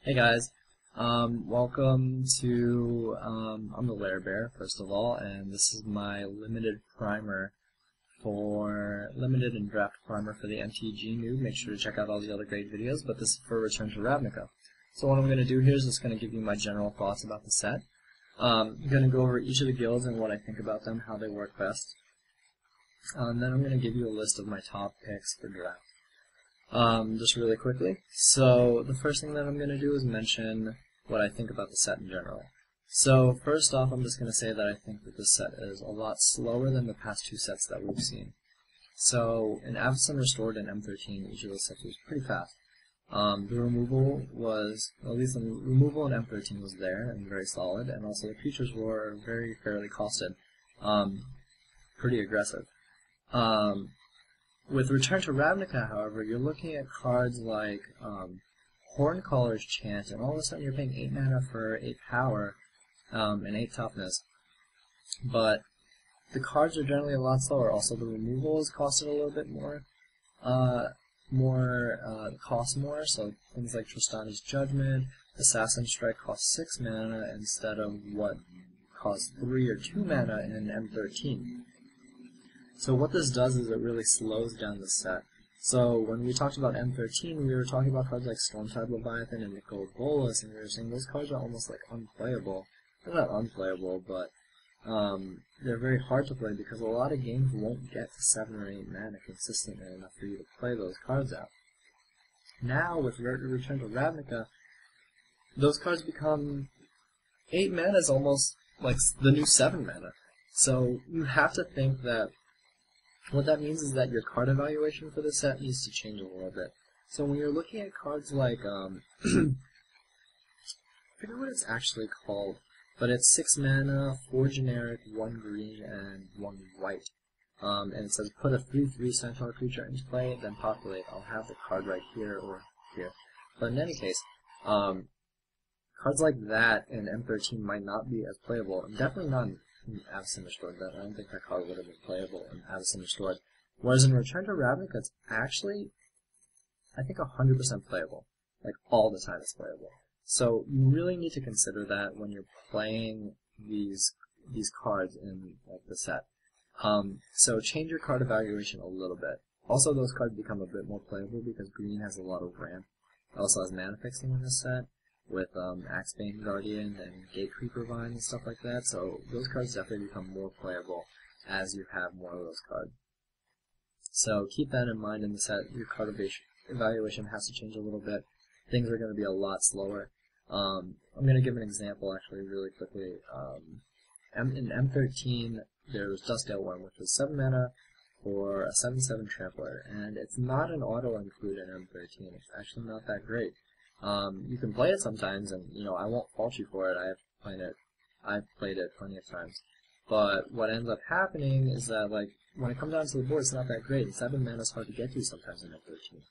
Hey guys, welcome to, I'm the lehrbehr, first of all, and this is my limited primer limited and draft primer for the MTGO. Make sure to check out all the other great videos, but this is for Return to Ravnica. So what I'm going to do here is just going to give you my general thoughts about the set. I'm going to go over each of the guilds and what I think about them, how they work best. And then I'm going to give you a list of my top picks for draft. Just really quickly. So the first thing that I'm going to do is mention what I think about the set in general. So first off, I'm just going to say that I think that this set is a lot slower than the past two sets that we've seen. So in Avacyn Restored and M13, each of those sets was pretty fast. The removal was, at least the removal in M13 was there and very solid, and also the creatures were very fairly costed, pretty aggressive. With Return to Ravnica, however, you're looking at cards like Horncaller's Chant, and all of a sudden you're paying 8 mana for 8 power and 8 toughness. But the cards are generally a lot slower. Also, the removal is costed a little bit more. Cost more, so things like Tristani's Judgment, Assassin Strike cost 6 mana instead of what cost 3 or 2 mana in M13. So what this does is it really slows down the set. So when we talked about M13, we were talking about cards like Stormtide Leviathan and Nicol Bolas, and we were saying those cards are almost like unplayable. They're not unplayable, but they're very hard to play because a lot of games won't get to 7 or 8 mana consistently enough for you to play those cards out. Now, with Return to Ravnica, those cards become 8 mana is almost like the new 7 mana. So you have to think that what that means is that your card evaluation for the set needs to change a little bit. So when you're looking at cards like, I forget what it's actually called, but it's 6 mana, 4 generic, 1 green, and 1 white. And it says put a 3/3 centaur creature into play, then populate. I'll have the card right here or here. But in any case, cards like that in M13 might not be as playable, and definitely not in Avacyn Restored. I don't think that card would have been playable in Avacyn Restored. Whereas in Return to Ravnica, it's actually, I think, 100% playable. Like, all the time it's playable. So you really need to consider that when you're playing these cards in like the set. So change your card evaluation a little bit. Also, those cards become a bit more playable because green has a lot of ramp. It also has mana fixing in this set, with Axebane Guardian and Gatecreeper Vine and stuff like that, so those cards definitely become more playable as you have more of those cards. So keep that in mind in the set. Your card evaluation has to change a little bit. Things are going to be a lot slower. I'm going to give an example actually really quickly. In M13, there was Dustdale Worm, which was 7 mana for a 7/7 Trampler, and it's not an auto-include in M13. It's actually not that great. You can play it sometimes, and I won't fault you for it. I've played it plenty of times. But what ends up happening is that, like, when it comes down to the board, it's not that great. 7 mana is hard to get to sometimes in M13.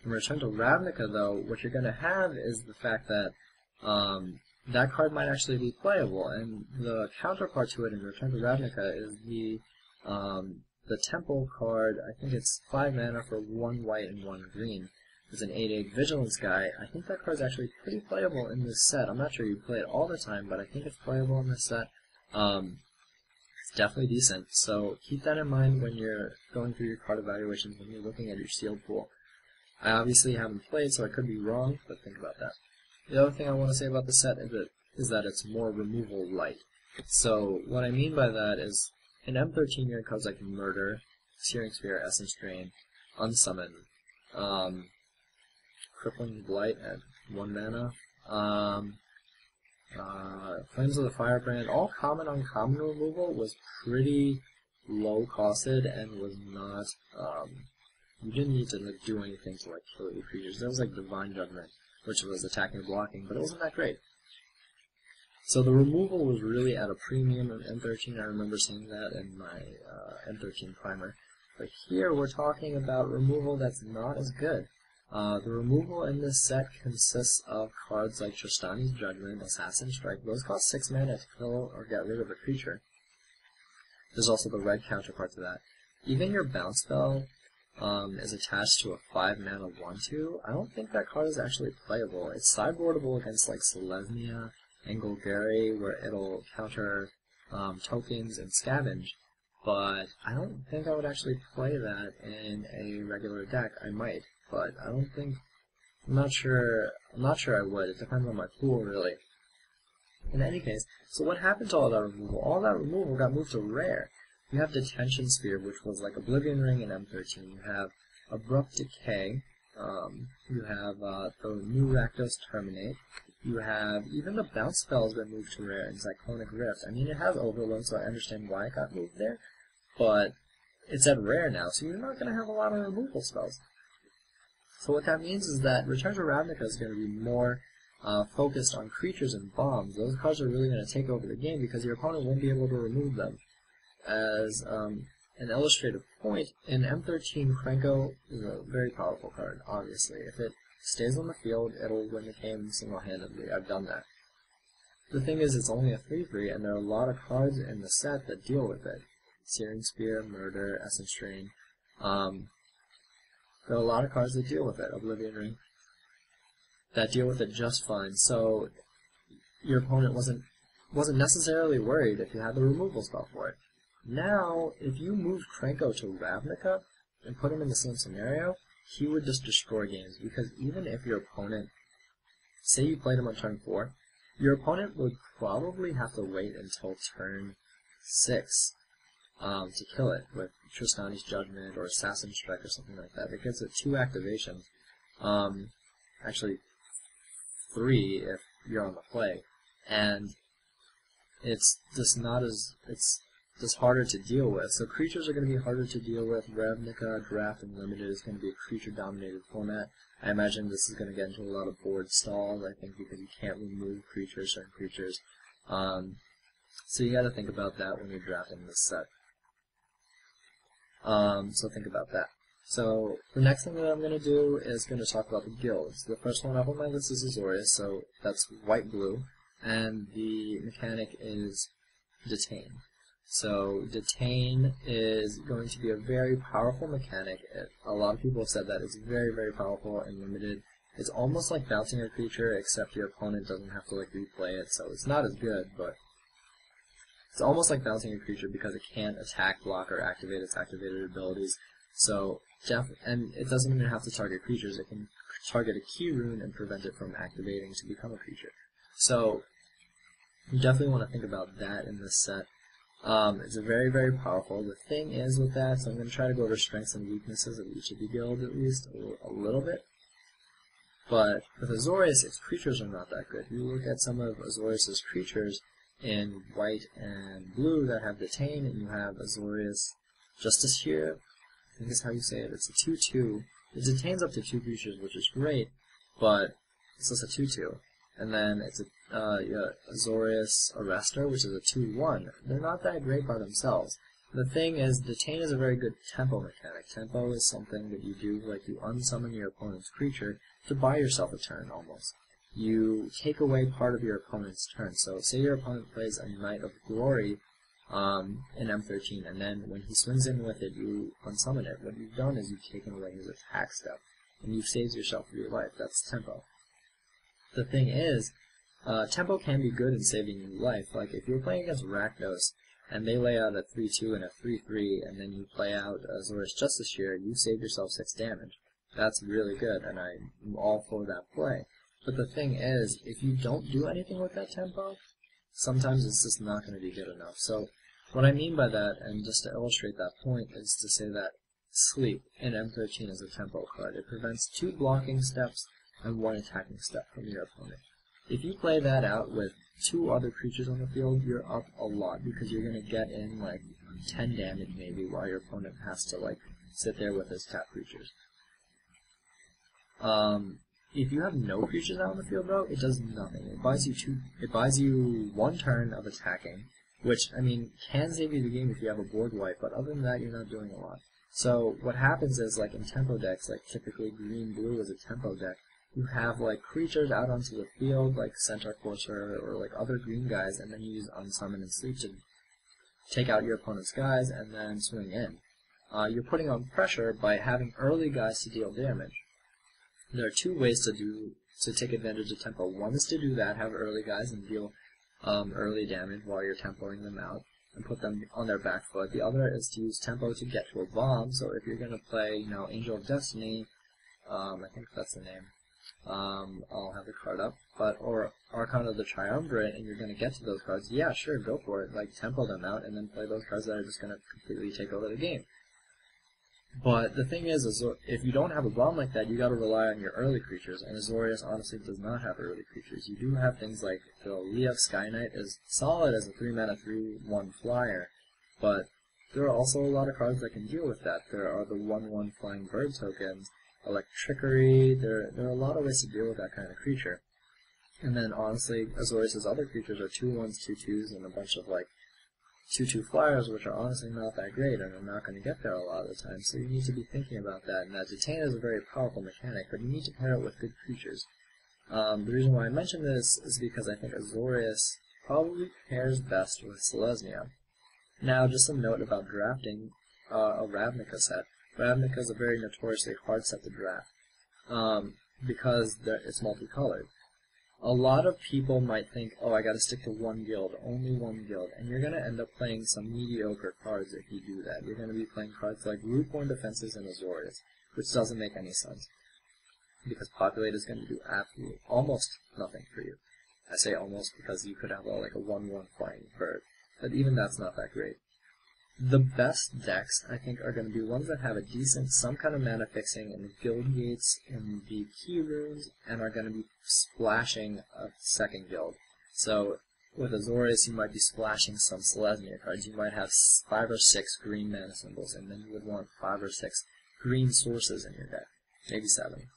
In Return to Ravnica, though, what you're going to have is the fact that that card might actually be playable, and the counterpart to it in Return to Ravnica is the Temple card. I think it's 5 mana for 1 white and 1 green. It's an 8/8 Vigilance guy. I think that card's actually pretty playable in this set. I'm not sure you play it all the time, but I think it's playable in this set. It's definitely decent. So keep that in mind when you're going through your card evaluations, when you're looking at your sealed pool. I obviously haven't played, so I could be wrong, but think about that. The other thing I want to say about the set is that it's more removal light. So what I mean by that is, in M13 you have cards like Murder, Searing Spear, Essence Drain, Unsummon, Crippling Blight at 1 mana, Flames of the Firebrand. All common uncommon removal was pretty low costed and was not, you didn't need to do anything to kill your creatures. There was Divine Judgment, which was attacking and blocking, but it wasn't that great. So the removal was really at a premium in M13. I remember seeing that in my M13 primer. But here we're talking about removal that's not as good. The removal in this set consists of cards like Tristani's Judgment, Assassin Strike. Those cost 6 mana to kill or get rid of a creature. There's also the red counterpart to that. Even your bounce spell is attached to a 5-mana 1/2, I don't think that card is actually playable. It's sideboardable against like Selesnya and Golgari, where it'll counter tokens and scavenge, but I don't think I would actually play that in a regular deck. I might, but I don't think, I'm not sure I would. It depends on my pool, really. In any case, so what happened to all that removal? All that removal got moved to rare. You have Detention Sphere, which was like Oblivion Ring in M13. You have Abrupt Decay. You have the new Rakdos Terminate. You have even the bounce spell has been moved to rare in Cyclonic Rift. I mean, it has Overload, so I understand why it got moved there, but it's at rare now, so you're not going to have a lot of removal spells. So what that means is that Return to Ravnica is going to be more focused on creatures and bombs. Those cards are really going to take over the game because your opponent won't be able to remove them. As an illustrative point, in M13, Krenko is a very powerful card, obviously. If it stays on the field, it'll win the game single-handedly. I've done that. The thing is, it's only a 3/3, and there are a lot of cards in the set that deal with it. Searing Spear, Murder, Essence Drain. There are a lot of cards that deal with it. Oblivion Ring. That deal with it just fine. So your opponent wasn't necessarily worried if you had the removal spell for it. Now, if you moved Krenko to Ravnica and put him in the same scenario, he would just destroy games, because even if your opponent, say you played him on turn 4, your opponent would probably have to wait until turn 6 to kill it with Tristani's Judgment or Assassin's Strike or something like that, because it's 2 activations. Actually 3 if you're on the play, and it's just harder to deal with. So creatures are going to be harder to deal with. Ravnica Draft and Limited is going to be a creature-dominated format. I imagine this is going to get into a lot of board stalls, I think, because you can't remove certain creatures. So you got to think about that when you're drafting this set. So think about that. So the next thing that I'm going to do is going to talk about the guilds. The first one up on my list is Azorius, so that's white-blue, and the mechanic is Detain. So Detain is going to be a very powerful mechanic. A lot of people have said that it's very, very powerful and limited. It's almost like bouncing a creature, except your opponent doesn't have to like replay it, so it's not as good, but it's almost like bouncing a creature because it can't attack, block, or activate its activated abilities. So, and it doesn't even have to target creatures. It can target a key rune and prevent it from activating to become a creature. So you definitely want to think about that in this set. It's very, very powerful. The thing is with that, so I'm going to try to go over strengths and weaknesses of each of the guilds at least a little bit. But with Azorius, its creatures are not that good. You look at some of Azorius' creatures in white and blue that have Detain, and you have Azorius Justice here. I think is how you say it. It's a 2/2. It detains up to 2 creatures, which is great, but it's just a 2/2. And then it's Azorius Arrestor, which is a 2/1. They're not that great by themselves. The thing is, Detain is a very good tempo mechanic. Tempo is something that you do, like you unsummon your opponent's creature to buy yourself a turn, almost. You take away part of your opponent's turn. So, say your opponent plays a Knight of Glory in M13, and then when he swings in with it, you unsummon it. What you've done is you've taken away his attack step, and you've saved yourself your life. That's tempo. The thing is, tempo can be good in saving you life. Like, if you're playing against Rakdos, and they lay out a 3/2 and a 3/3, and then you play out Azorius Justice here, you save yourself 6 damage. That's really good, and I'm all for that play. But the thing is, if you don't do anything with that tempo, sometimes it's just not going to be good enough. So what I mean by that, and just to illustrate that point, is to say that Sleep in M13 is a tempo card. It prevents 2 blocking steps and 1 attacking step from your opponent. If you play that out with 2 other creatures on the field, you're up a lot, because you're going to get in like 10 damage maybe, while your opponent has to like sit there with his tap creatures. If you have no creatures out on the field, though, it does nothing. It buys you 1 turn of attacking, which, I mean, can save you the game if you have a board wipe, but other than that, you're not doing a lot. So what happens is, like in tempo decks, like typically green-blue is a tempo deck, you have like creatures out onto the field, like Centaur Courser or like other green guys, and then you use Unsummon and Sleep to take out your opponent's guys and then swing in. you're putting on pressure by having early guys to deal damage. There are two ways to take advantage of tempo. One is to do that, have early guys and deal early damage while you're tempoing them out and put them on their back foot. The other is to use tempo to get to a bomb. So if you're going to play, Angel of Destiny, I think that's the name. I'll have the card up, or Archon of the Triumvirate, and you're going to get to those cards, yeah, sure, go for it. Like, tempo them out, and then play those cards that are just going to completely take over the game. But the thing is if you don't have a bomb like that, you got to rely on your early creatures, and Azorius honestly does not have early creatures. You do have things like the Leaf Sky Knight is solid as a 3-mana 3/1 flyer, but there are also a lot of cards that can deal with that. There are the 1/1 flying bird tokens, Electrickery, there are a lot of ways to deal with that kind of creature. And then honestly, Azorius' other creatures are 2/1s, 2/2s, and a bunch of like 2/2 flyers, which are honestly not that great and are not going to get there a lot of the time, so you need to be thinking about that. And that Detain is a very powerful mechanic, but you need to pair it with good creatures. The reason why I mention this is because I think Azorius probably pairs best with Selesnya. Now, just some note about drafting a Ravnica set. Ravnica is a very notoriously hard set to draft, because it's multicolored. A lot of people might think, oh, I gotta stick to one guild, only one guild, and you're gonna end up playing some mediocre cards if you do that. You're gonna be playing cards like Rootborn Defenses and Azorius, which doesn't make any sense, because Populate is gonna do absolutely almost nothing for you. I say almost because you could have like a 1/1 flying bird, but even that's not that great. The best decks, I think, are going to be ones that have a decent, some kind of mana fixing in the guild gates, in the key runes, and are going to be splashing a second guild. So, with Azorius, you might be splashing some Selesnya cards. You might have 5 or 6 green mana symbols, and then you would want 5 or 6 green sources in your deck. Maybe 7.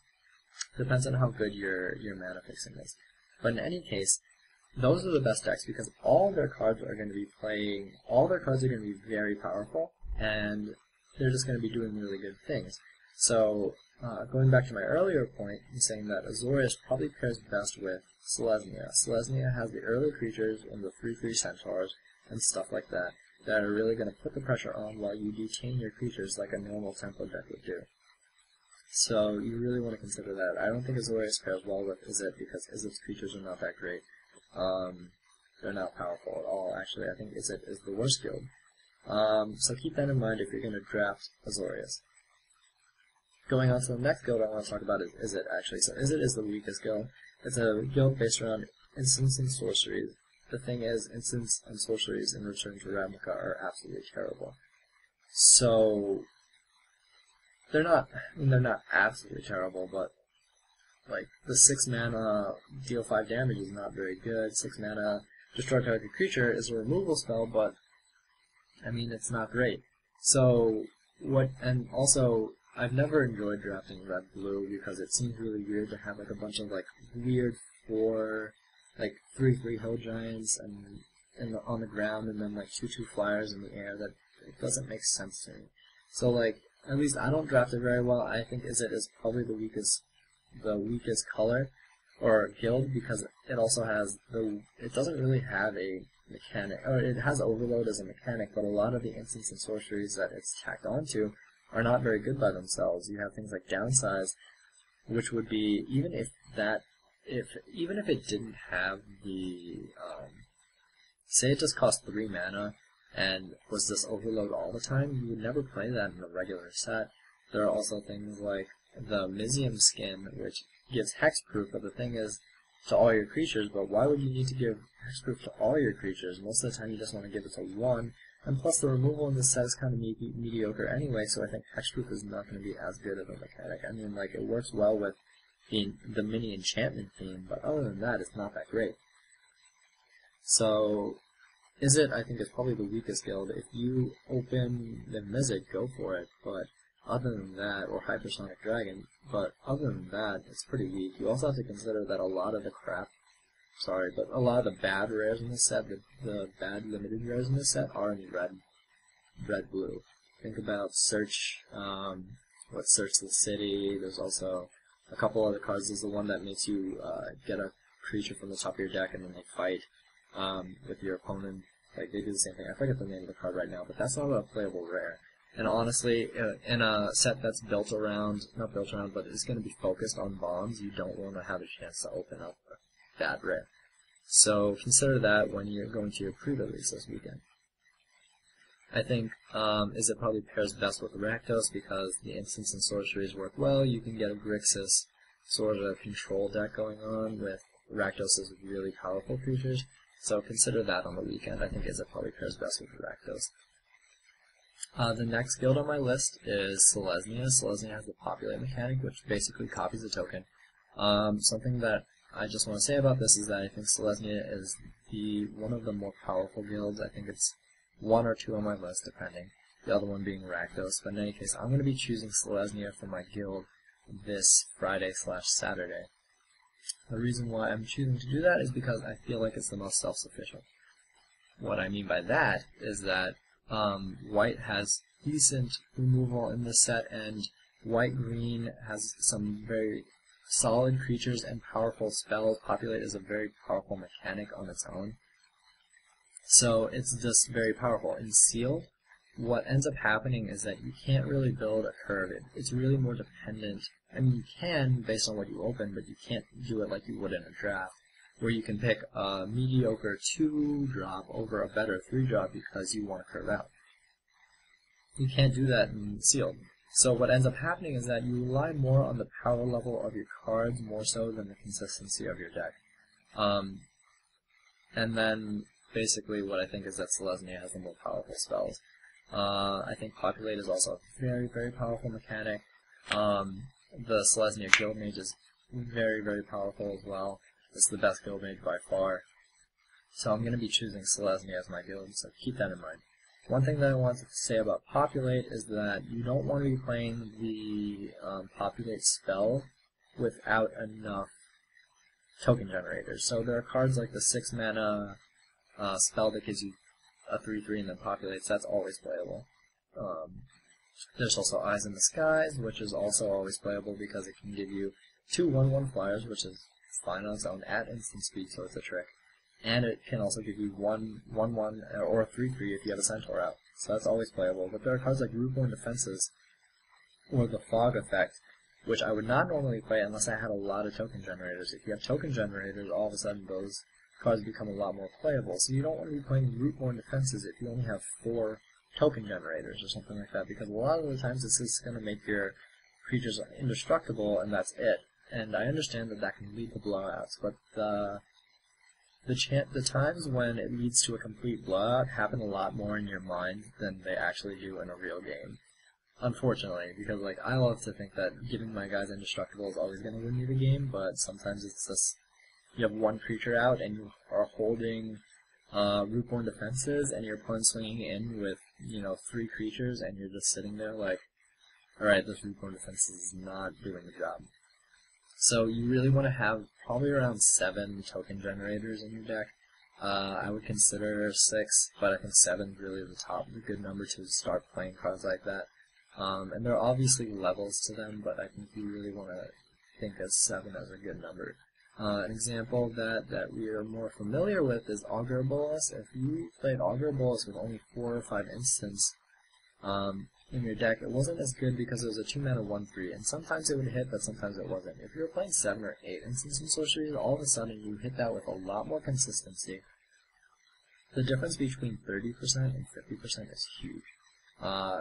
Depends on how good your mana fixing is. But in any case, those are the best decks because all their cards are going to be very powerful, and they're just going to be doing really good things. So, going back to my earlier point, in saying that Azorius probably pairs best with Selesnya. Selesnya has the early creatures and the 3/3 centaurs and stuff like that that are really going to put the pressure on while you detain your creatures like a normal tempo deck would do. So, you really want to consider that. I don't think Azorius pairs well with Izzet because Izzet's creatures are not that great. They're not powerful at all. Actually, I think Izzet is the worst guild. So keep that in mind if you're going to draft Azorius. Going on to the next guild I want to talk about is Izzet, actually. So Izzet is the weakest guild. It's a guild based around instants and sorceries. The thing is, instants and sorceries in Return to Ravnica are absolutely terrible. So, they're not absolutely terrible, but like, the 6 mana deal 5 damage is not very good. 6 mana destroy target creature is a removal spell, but, I mean, it's not great. So, and also, I've never enjoyed drafting red-blue because it seems really weird to have, like, a bunch of, like, weird 3/3 hill giants on the ground and then, like, 2/2 flyers in the air. That it doesn't make sense to me. So, like, at least I don't draft it very well. I think Izzet is probably the weakest color or guild because it also has it doesn't really have a mechanic, or it has overload as a mechanic, but a lot of the instants and sorceries that it's tacked onto are not very good by themselves. You have things like downsize, which would be even if it didn't have the say it just cost 3 mana and was this overload all the time, you would never play that in a regular set. There are also things like the Mizium skin, which gives hexproof, but the thing is, to all your creatures, but why would you need to give hexproof to all your creatures? Most of the time you just want to give it to one, and plus the removal in this set is kind of mediocre anyway, so I think hexproof is not going to be as good of a mechanic. I mean, like, it works well with the mini enchantment theme, but other than that, it's not that great. So, Izzet, I think, is probably the weakest guild. If you open the Mizzet, go for it, but other than that, or Hypersonic Dragon, but other than that, it's pretty weak. You also have to consider that a lot of the bad rares in this set, the bad limited rares in this set, are in red-blue. Think about Search the City. There's also a couple other cards. There's the one that makes you get a creature from the top of your deck and then they fight with your opponent. Like, they do the same thing. I forget the name of the card right now, but that's not a playable rare. And honestly, in a set that's built around, not built around, but is going to be focused on bombs, you don't want to have a chance to open up a bad rare. So consider that when you're going to your pre-release this weekend. I think Izzet probably pairs best with Rakdos because the instants and sorceries work well. You can get a Grixis sort of control deck going on with Rakdos' really powerful creatures. So consider that on the weekend. I think Izzet probably pairs best with Rakdos. The next guild on my list is Selesnya. Selesnya has the populate mechanic, which basically copies a token. Something that I just want to say about this is that I think Selesnya is one of the more powerful guilds. I think it's 1 or 2 on my list, depending. The other one being Rakdos. But in any case, I'm going to be choosing Selesnya for my guild this Friday/Saturday. The reason why I'm choosing to do that is because I feel like it's the most self-sufficient. What I mean by that is that white has decent removal in this set, and white-green has some very solid creatures and powerful spells. Populate is a very powerful mechanic on its own. So it's just very powerful. In sealed, what ends up happening is that you can't really build a curve. It's really more dependent. I mean, you can based on what you open, but you can't do it like you would in a draft, where you can pick a mediocre 2-drop over a better 3-drop because you want to curve out. You can't do that in sealed. So what ends up happening is that you rely more on the power level of your cards more so than the consistency of your deck. And then basically what I think is that Selesnya has the more powerful spells. I think Populate is also a very, very powerful mechanic. The Selesnya Guild Mage is very, very powerful as well. It's the best Guild Mage by far. So I'm going to be choosing Selesnya as my guild, so keep that in mind. One thing that I wanted to say about Populate is that you don't want to be playing the Populate spell without enough token generators. So there are cards like the 6-mana spell that gives you a 3/3 and then populates. That's always playable. There's also Eyes in the Skies, which is also always playable because it can give you 2 1/1 flyers, which is fine on its own at instant speed, so it's a trick. And it can also give you 1/1 or 3/3 if you have a Centaur out. So that's always playable. But there are cards like Rootborn Defenses or the Fog Effect, which I would not normally play unless I had a lot of token generators. If you have token generators, all of a sudden those cards become a lot more playable. So you don't want to be playing Rootborn Defenses if you only have 4 token generators or something like that, because a lot of the times this is going to make your creatures indestructible, and that's it. And I understand that that can lead to blowouts, but the times when it leads to a complete blowout happen a lot more in your mind than they actually do in a real game. Unfortunately, because like I love to think that giving my guys indestructible is always going to win me the game, but sometimes it's just you have 1 creature out and you are holding Rootborn Defenses, and your opponent's swinging in with 3 creatures, and you're just sitting there like, alright, this Rootborn Defense is not doing the job. So you really want to have probably around 7 token generators in your deck. I would consider 6, but I think 7 is really the good number to start playing cards like that. And there are obviously levels to them, but I think you really want to think of 7 as a good number. An example that we are more familiar with is Augur Bolus. If you played Augur Bolus with only 4 or 5 instants in your deck, it wasn't as good because it was a 2-mana 1/3, and sometimes it would hit, but sometimes it wasn't. If you were playing 7 or 8 instants and sorceries, all of a sudden you hit that with a lot more consistency. The difference between 30% and 50% is huge.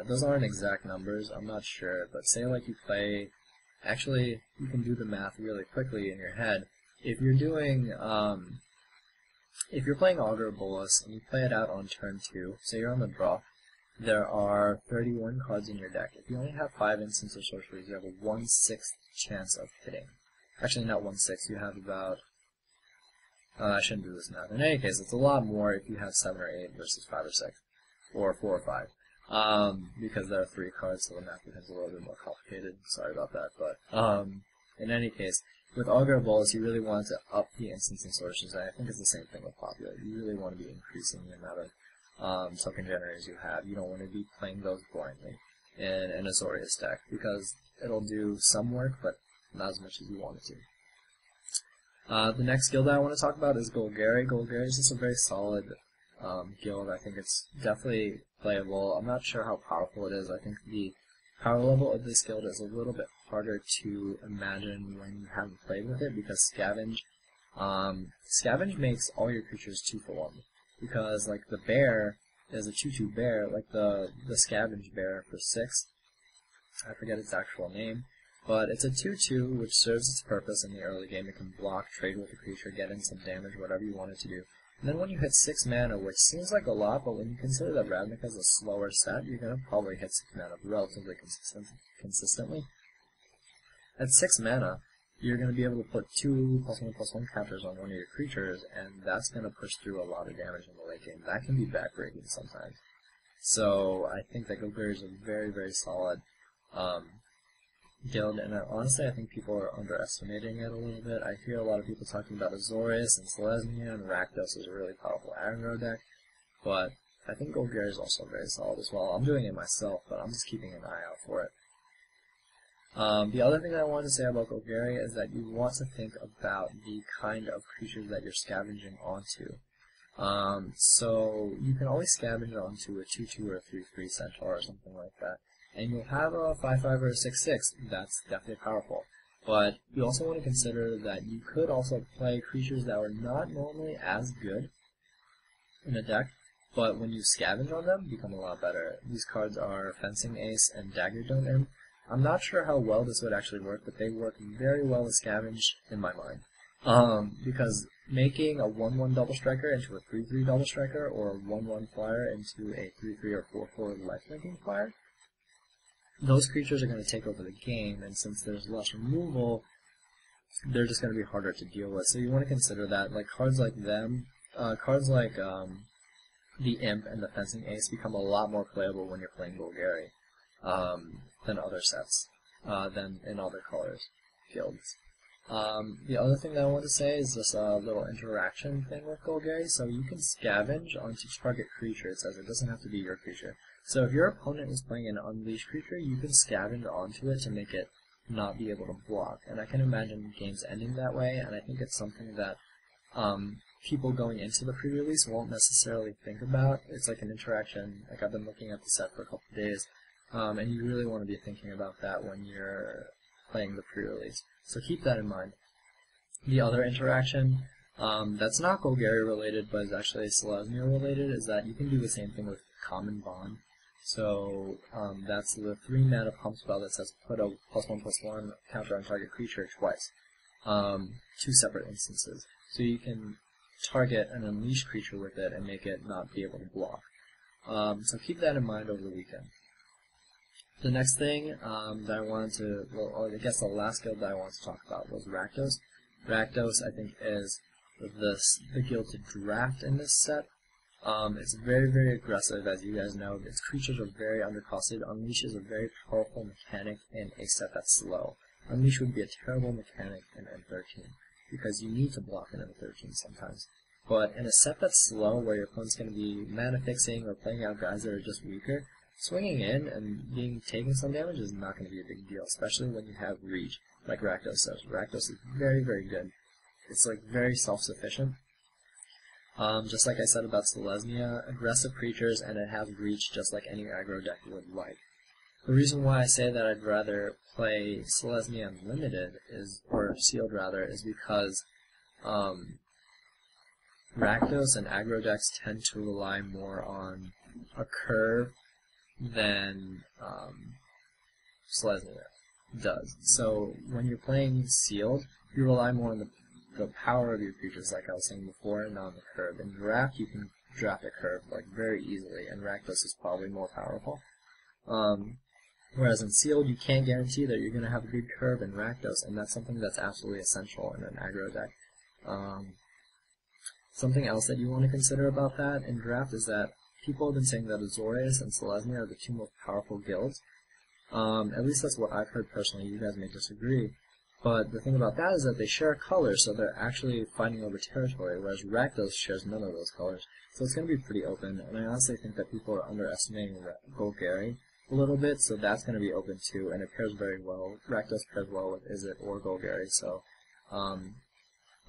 Those aren't exact numbers, I'm not sure, but say like you play, actually you can do the math really quickly in your head. If you're doing, if you're playing Augur Bolus and you play it out on turn 2, say you're on the draw, there are 31 cards in your deck. If you only have 5 instants or sorceries, you have a 1/6 chance of hitting. Actually, not 1/6, you have about, I shouldn't do this math. In any case, it's a lot more if you have 7 or 8 versus 5 or 6, or 4 or 5. Because there are 3 cards, so the math becomes a little bit more complicated. Sorry about that, but, in any case, with Augur Bolus, you really want to up the instants and sorceries, and I think it's the same thing with Populate. You really want to be increasing the amount of token generators you have. You don't want to be playing those blindly in an Azorius deck, because it'll do some work, but not as much as you want it to. The next guild that I want to talk about is Golgari. Golgari is just a very solid guild. I think it's definitely playable. I'm not sure how powerful it is. I think the power level of this guild is a little bit harder to imagine when you haven't played with it, because Scavenge makes all your creatures 2-for-1. Because, like, the bear is a 2/2 bear, like the Scavenge bear for 6. I forget its actual name. But it's a 2/2, which serves its purpose in the early game. It can block, trade with the creature, get in some damage, whatever you want it to do. And then when you hit 6 mana, which seems like a lot, but when you consider that Ravnica is a slower set, you're going to probably hit 6 mana relatively consistently. At 6 mana, you're going to be able to put 2+1/+1 counters on one of your creatures, and that's going to push through a lot of damage in the late game. That can be backbreaking sometimes. So I think that Golgari is a very, very solid guild, and honestly I think people are underestimating it a little bit. I hear a lot of people talking about Azorius and Selesnya, and Rakdos is a really powerful aggro deck, but I think Golgari is also very solid as well. I'm doing it myself, but I'm just keeping an eye out for it. The other thing that I wanted to say about Golgari is that you want to think about the kind of creatures that you're scavenging onto. So you can always scavenge onto a 2/2 or a 3/3 centaur or something like that, and you'll have a 5/5 or a 6/6. That's definitely powerful. But you also want to consider that you could also play creatures that are not normally as good in a deck, but when you scavenge on them, become a lot better. These cards are Fencing Ace and Dagger Dome Imp. I'm not sure how well this would actually work, but they work very well with Scavenge in my mind. Because making a 1/1 double striker into a 3/3 double striker, or a 1/1 flyer into a 3/3 or 4/4 lifelinking flyer, those creatures are going to take over the game, and since there's less removal, they're just going to be harder to deal with. So you want to consider that, like cards like them, cards like the Imp and the Fencing Ace become a lot more playable when you're playing Golgari than other sets, than in other colors guilds. The other thing that I want to say is this little interaction thing with Golgari. So you can scavenge onto target creature. It says it doesn't have to be your creature. So if your opponent is playing an unleashed creature, you can scavenge onto it to make it not be able to block. And I can imagine games ending that way, and I think it's something that people going into the pre-release won't necessarily think about. It's like an interaction. Like, I've been looking at the set for a couple of days, and you really want to be thinking about that when you're playing the pre-release. So keep that in mind. The other interaction that's not Golgari related, but is actually Selesnya related, is that you can do the same thing with Common Bond. So that's the 3 mana pump spell that says put a +1/+1 counter on target creature twice. 2 separate instances. So you can target an unleashed creature with it and make it not be able to block. So keep that in mind over the weekend. The next thing that I wanted to, well, I guess the last guild that I wanted to talk about was Rakdos. Rakdos, I think, is the guild to draft in this set. It's very, very aggressive, as you guys know. Its creatures are very undercosted. Unleash is a very powerful mechanic in a set that's slow. Unleash would be a terrible mechanic in M13, because you need to block in M13 sometimes. But in a set that's slow, where your opponent's going to be mana fixing or playing out guys that are just weaker, swinging in and taking some damage is not going to be a big deal, especially when you have reach, like Rakdos does. Rakdos is very, very good. It's like very self-sufficient. Just like I said about Selesnya, aggressive creatures, and it has reach just like any aggro deck would like. The reason why I say that I'd rather play Selesnya Limited or Sealed rather, is because Rakdos and aggro decks tend to rely more on a curve than Selesnya does. So when you're playing Sealed, you rely more on the power of your creatures, like I was saying before, and not on the curve. In draft, you can draft a curve like very easily, and Rakdos is probably more powerful. Whereas in Sealed, you can't guarantee that you're going to have a good curve in Rakdos, and that's something that's absolutely essential in an aggro deck. Something else that you want to consider about that in draft is that people have been saying that Azorius and Selesnya are the 2 most powerful guilds. At least that's what I've heard personally. You guys may disagree. But the thing about that is that they share colors, so they're actually fighting over territory, whereas Rakdos shares none of those colors. So it's going to be pretty open, and I honestly think that people are underestimating Golgari a little bit, so that's going to be open too, and it pairs very well. Rakdos pairs well with Izzet or Golgari, so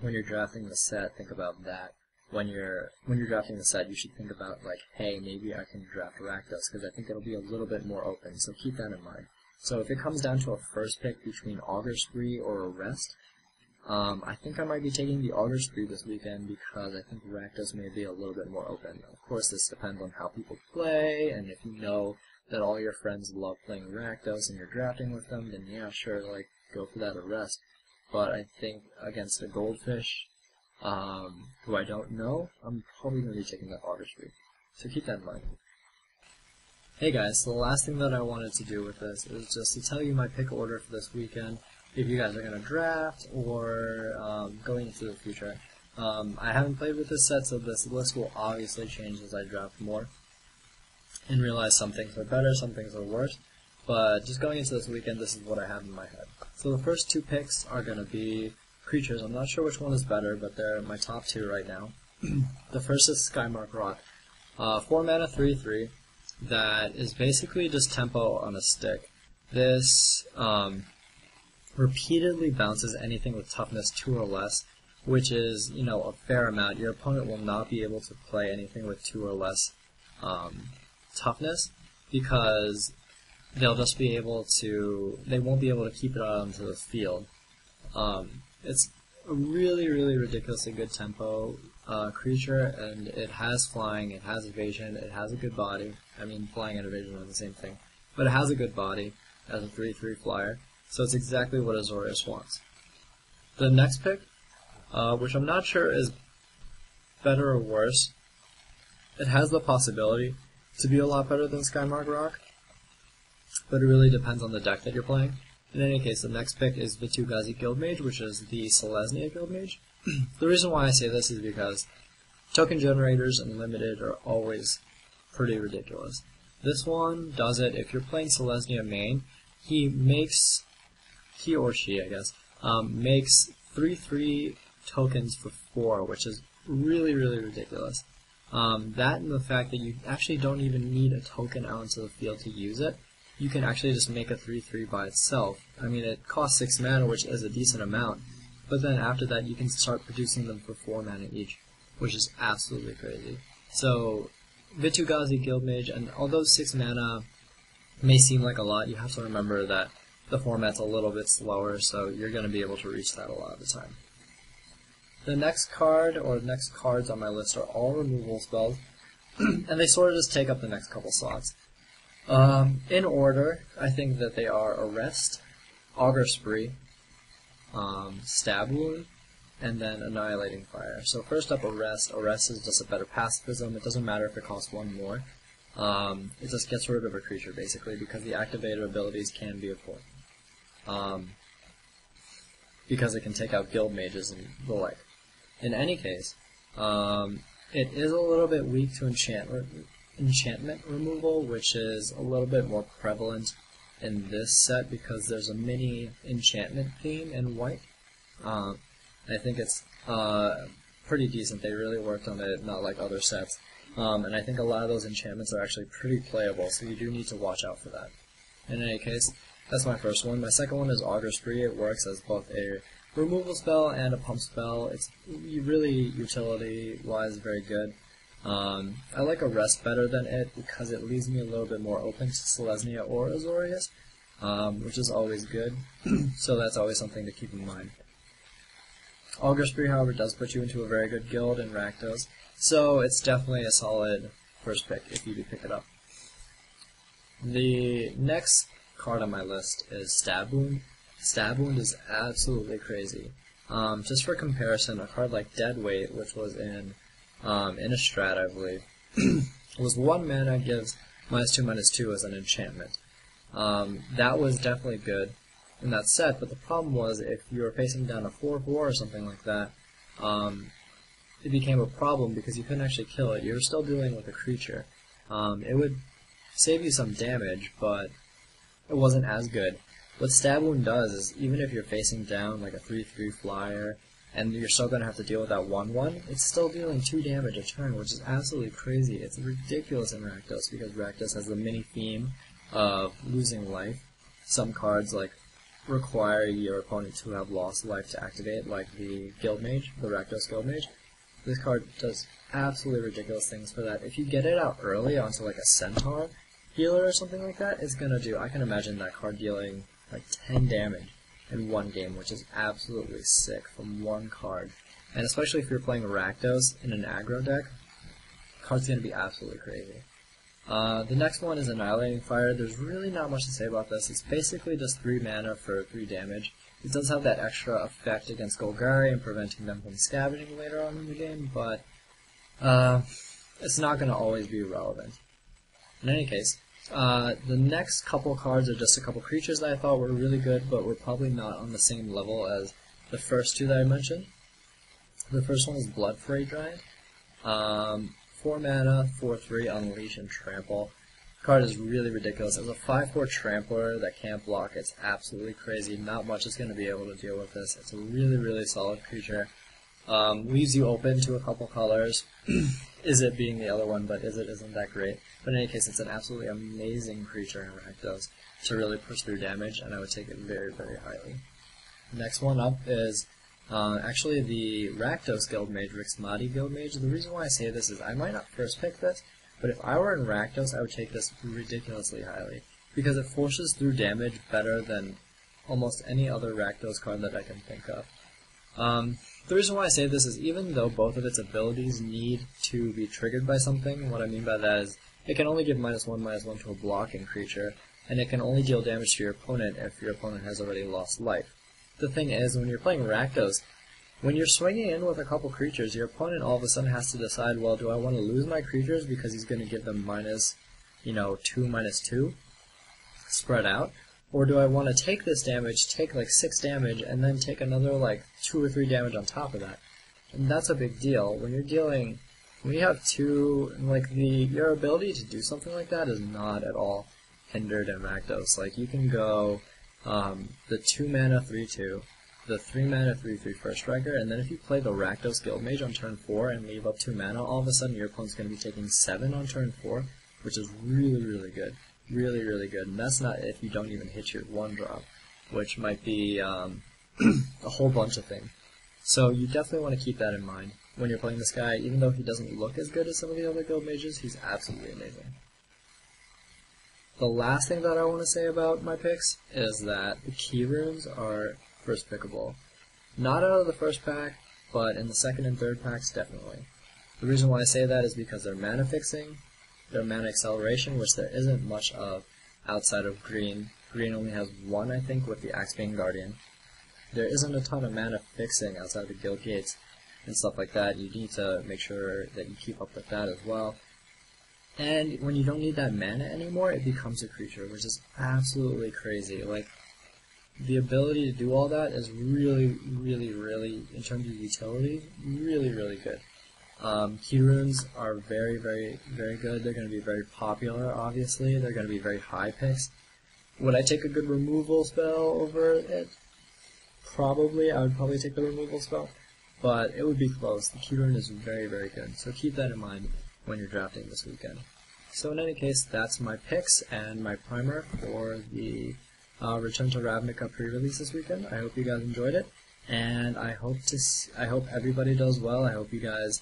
when you're drafting the set, think about that. when you're drafting the set, you should think about like, hey, maybe I can draft Rakdos because I think it'll be a little bit more open. So keep that in mind. So if it comes down to a first pick between Augur Spree or Arrest, I think I might be taking the Augur Spree this weekend because I think Rakdos may be a little bit more open. Of course, this depends on how people play, and if you know that all your friends love playing Rakdos and you're drafting with them, then yeah, sure, like, go for that Arrest. But I think against a Goldfish, who I don't know, I'm probably going to be taking that Augur Spree. So keep that in mind. Hey guys, so the last thing that I wanted to do with this is just to tell you my pick order for this weekend, if you guys are going to draft or going into the future. I haven't played with this set, so this list will obviously change as I draft more and realize some things are better, some things are worse. But just going into this weekend, this is what I have in my head. So the first two picks are going to be creatures. I'm not sure which one is better, but they're my top two right now. The first is Skymark Rock. 4 mana 3/3 that is basically just tempo on a stick. This repeatedly bounces anything with toughness 2 or less, which is, you know, a fair amount. Your opponent will not be able to play anything with 2 or less toughness because they'll just be able to, they won't be able to keep it out onto the field. It's a really, really ridiculously good tempo creature, and it has flying, it has evasion, it has a good body. I mean, flying and evasion are the same thing, but it has a good body as a 3/3 flyer, so it's exactly what Azorius wants. The next pick, which I'm not sure is better or worse, it has the possibility to be a lot better than Skymark Rock, but it really depends on the deck that you're playing. In any case, the next pick is Vids Guildmage, which is the Selesnya Guildmage. The reason why I say this is because token generators and limited are always pretty ridiculous. This one does it if you're playing Selesnya main. He or she, I guess, makes 3/3 tokens for 4, which is really, really ridiculous. That and the fact that you actually don't even need a token out into the field to use it. You can actually just make a 3/3 by itself. I mean, it costs 6 mana, which is a decent amount, but then after that you can start producing them for 4 mana each, which is absolutely crazy. So, Vids Guildmage, and although 6 mana may seem like a lot, you have to remember that the format's a little bit slower, so you're going to be able to reach that a lot of the time. The next card, or the next cards on my list, are all removal spells, and they sort of just take up the next couple slots. In order, I think that they are Arrest, Augur Spree, Stab Wound, and then Annihilating Fire. So first up, Arrest. Arrest is just a better pacifism. It doesn't matter if it costs 1 more. It just gets rid of a creature, basically, because the activated abilities can be important. Because it can take out guild mages and the like. In any case, it is a little bit weak to enchantment removal, which is a little bit more prevalent in this set because there's a mini enchantment theme in white. I think it's pretty decent. They really worked on it, not like other sets. And I think a lot of those enchantments are actually pretty playable, so you do need to watch out for that. In any case, that's my first one. My second one is Augur Spree. It works as both a removal spell and a pump spell. It's really utility-wise very good. I like Arrest better than it because it leaves me a little bit more open to Selesnya or Azorius, which is always good, so that's always something to keep in mind. Augur Spree, however, does put you into a very good guild in Rakdos, so it's definitely a solid first pick if you do pick it up. The next card on my list is Stab Wound. Stab Wound is absolutely crazy. Just for comparison, a card like Deadweight, which was in a strat, I believe, was 1 mana, gives -2/-2 as an enchantment. That was definitely good in that set, but the problem was if you were facing down a 4/4 or something like that, it became a problem because you couldn't actually kill it. You were still dealing with a creature. It would save you some damage, but it wasn't as good. What Stab Wound does is, even if you're facing down like a 3/3 flyer, and you're still going to have to deal with that 1/1, it's still dealing 2 damage a turn, which is absolutely crazy. It's ridiculous in Rakdos, because Rakdos has the mini theme of losing life. Some cards like require your opponent to have lost life to activate, like the Guildmage, the Rakdos Guildmage. This card does absolutely ridiculous things for that. If you get it out early onto like a centaur healer or something like that, it's gonna do, I can imagine that card dealing like 10 damage in one game, which is absolutely sick from one card. And especially if you're playing Rakdos in an aggro deck, the card's gonna be absolutely crazy. The next one is Annihilating Fire. There's really not much to say about this. It's basically just 3 mana for 3 damage. It does have that extra effect against Golgari and preventing them from scavenging later on in the game, but it's not going to always be relevant. In any case, the next couple cards are just a couple creatures that I thought were really good, but were probably not on the same level as the first two that I mentioned. The first one is Bloodfray Giant. 4 mana, 4/3, Unleash and Trample. The card is really ridiculous. As a 5/4 Trampler that can't block, it's absolutely crazy. Not much is going to be able to deal with this. It's a really, really solid creature. Leaves you open to a couple colors. Izzet being the other one, but Izzet isn't that great. But in any case, it's an absolutely amazing creature in Rakdos to really push through damage, and I would take it very, very highly. Next one up is actually the Rakdos Guildmage, Rixmati Guildmage. The reason why I say this is I might not first pick this, but if I were in Rakdos, I would take this ridiculously highly, because it forces through damage better than almost any other Rakdos card that I can think of. The reason why I say this is even though both of its abilities need to be triggered by something, what I mean by that is it can only give -1/-1 to a blocking creature, and it can only deal damage to your opponent if your opponent has already lost life. The thing is, when you're playing Rakdos, when you're swinging in with a couple creatures, your opponent all of a sudden has to decide, well, do I want to lose my creatures because he's going to give them -2/-2 spread out? Or do I want to take this damage, take like 6 damage, and then take another like 2 or 3 damage on top of that? And that's a big deal. When you have two, like your ability to do something like that is not at all hindered in Rakdos. Like you can go the 2 mana 3/2, the 3 mana 3/3 First Striker, and then if you play the Rakdos Guildmage on turn 4 and leave up 2 mana, all of a sudden your opponent's going to be taking 7 on turn 4, which is really, really good. Really, really good. And that's not if you don't even hit your 1-drop, which might be a whole bunch of things. So you definitely want to keep that in mind when you're playing this guy. Even though he doesn't look as good as some of the other guild mages, he's absolutely amazing. The last thing that I want to say about my picks is that the key runes are first pickable. Not out of the first pack, but in the second and third packs, definitely. The reason why I say that is because they're mana fixing, they're mana acceleration, which there isn't much of outside of green. Green only has 1, I think, with the Axebane Guardian. There isn't a ton of mana fixing outside the guild gates and stuff like that. You need to make sure that you keep up with that as well. And when you don't need that mana anymore, it becomes a creature, which is absolutely crazy. Like, the ability to do all that is really, really, really, in terms of utility, really, really good. Key runes are very, very, very good. They're going to be very popular, obviously. They're going to be very high picks. Would I take a good removal spell over it? Probably. I would probably take the removal spell. But it would be close. The key rune is very, very good. So keep that in mind when you're drafting this weekend. So in any case, that's my picks and my primer for the Return to Ravnica pre-release this weekend. I hope you guys enjoyed it, and I hope everybody does well. I hope you guys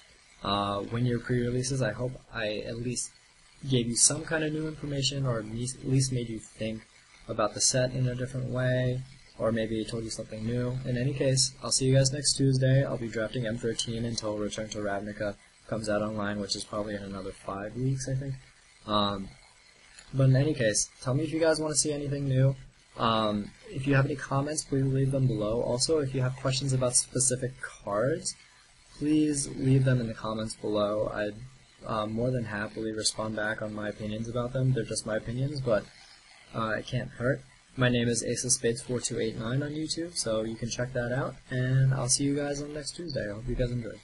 win your pre-releases. I hope I at least gave you some kind of new information, or at least made you think about the set in a different way, or maybe told you something new. In any case, I'll see you guys next Tuesday. I'll be drafting M13 until Return to Ravnica comes out online, which is probably in another 5 weeks, I think. But in any case, tell me if you guys want to see anything new. If you have any comments, please leave them below. Also, if you have questions about specific cards, please leave them in the comments below. I'd more than happily respond back on my opinions about them. They're just my opinions, but it can't hurt. My name is AceOfSpades4289 on YouTube, so you can check that out, and I'll see you guys on next Tuesday. I hope you guys enjoy.